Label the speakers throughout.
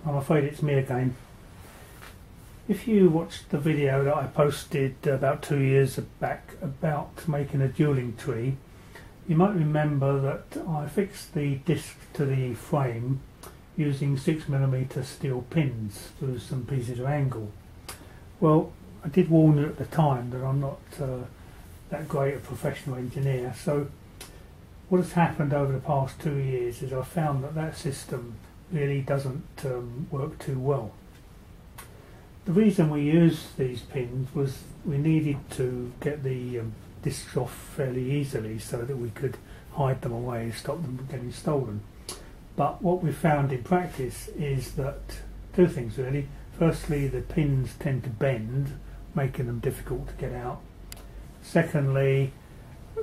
Speaker 1: I'm afraid it's me again. If you watched the video that I posted about 2 years back about making a dueling tree, you might remember that I fixed the disc to the frame using 6mm steel pins through some pieces of angle. Well, I did warn you at the time that I'm not that great a professional engineer, so what has happened over the past 2 years is I've found that that system really doesn't work too well. The reason we used these pins was we needed to get the discs off fairly easily so that we could hide them away and stop them getting stolen. But what we found in practice is that two things really. Firstly, the pins tend to bend, making them difficult to get out. Secondly,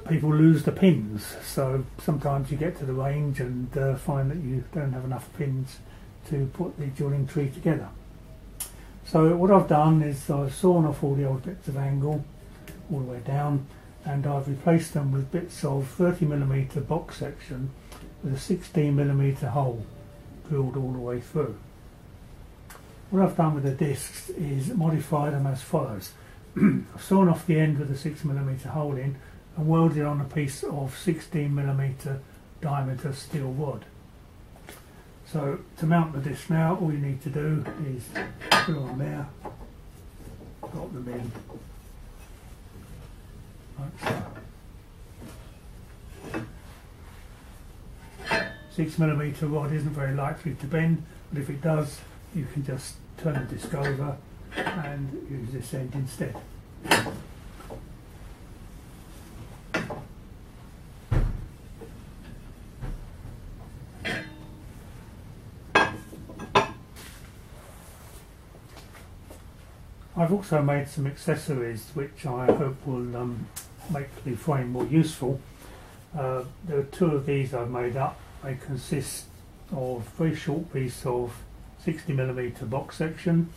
Speaker 1: people lose the pins, so sometimes you get to the range and find that you don't have enough pins to put the dueling tree together. So what I've done is I've sawn off all the old bits of angle all the way down, and I've replaced them with bits of 30mm box section with a 16mm hole drilled all the way through. What I've done with the discs is modify them as follows. I've sawn off the end with a 6mm hole in and welded on a piece of 16mm diameter steel rod. So to mount the disc now, all you need to do is put it on there, drop them in, like so. 6mm rod isn't very likely to bend, but if it does, you can just turn the disc over and use this end instead. I've also made some accessories which I hope will make the frame more useful. There are two of these I've made up. They consist of a very short piece of 60mm box section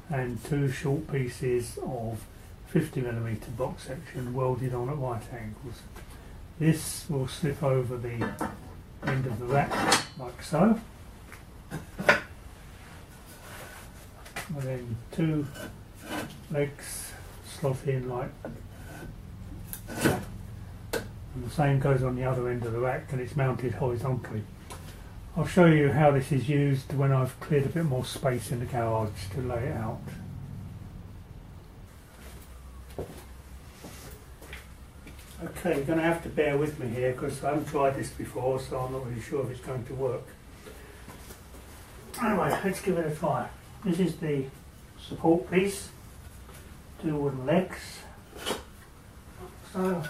Speaker 1: and two short pieces of 50mm box section welded on at right angles. This will slip over the end of the rack like so, and then two legs slot in like that. And the same goes on the other end of the rack, and it's mounted horizontally. I'll show you how this is used when I've cleared a bit more space in the garage to lay it out. Okay, you're going to have to bear with me here because I haven't tried this before, so I'm not really sure if it's going to work. Anyway, let's give it a try. This is the support piece, two wooden legs, so,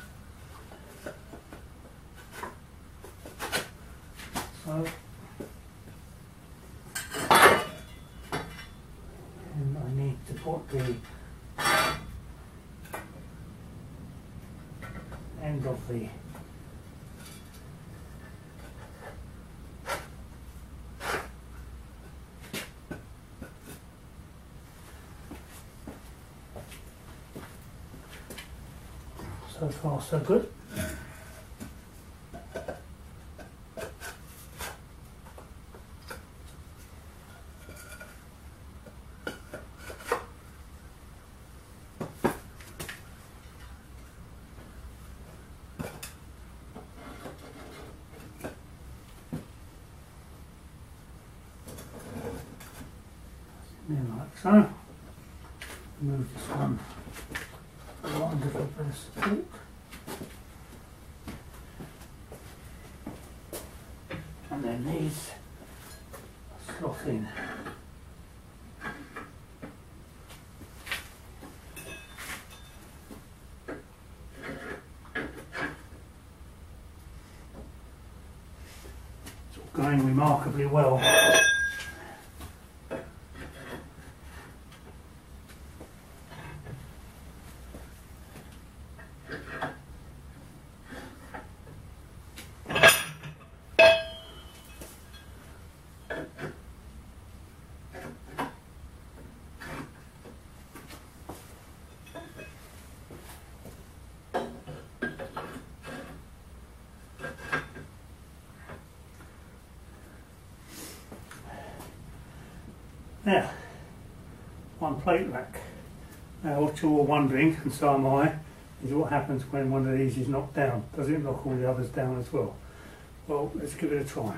Speaker 1: and I need to put the end of the so far so good. Then like so. Move this one along a little bit of support. And then these slot in. It's all going remarkably well. Now, one plate rack. Now what you're all wondering, and so am I, is what happens when one of these is knocked down. Does it knock all the others down as well? Well, let's give it a try.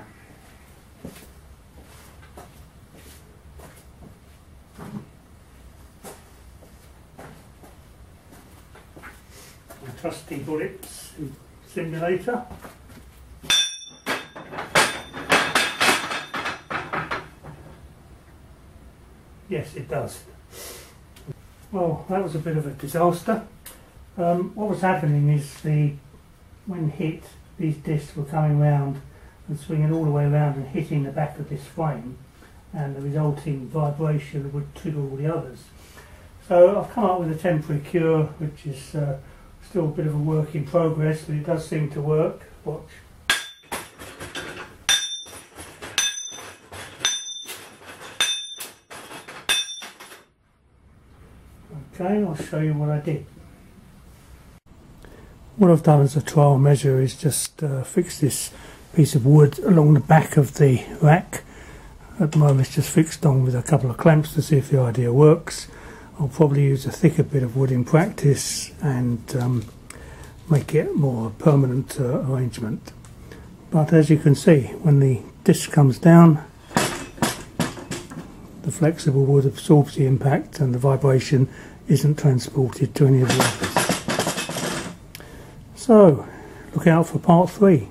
Speaker 1: My trusty bullets simulator. Yes, it does. Well, that was a bit of a disaster. What was happening is when hit, these discs were coming round and swinging all the way around and hitting the back of this frame, and the resulting vibration would trigger all the others. So I've come up with a temporary cure, which is still a bit of a work in progress, but it does seem to work. Watch. Okay, I'll show you what I did. What I've done as a trial measure is just fix this piece of wood along the back of the rack. At the moment it's just fixed on with a couple of clamps to see if the idea works. I'll probably use a thicker bit of wood in practice and make it more permanent arrangement. But as you can see, when the disc comes down, the flexible wood absorbs the impact and the vibration isn't transported to any of the others. So, look out for part 3.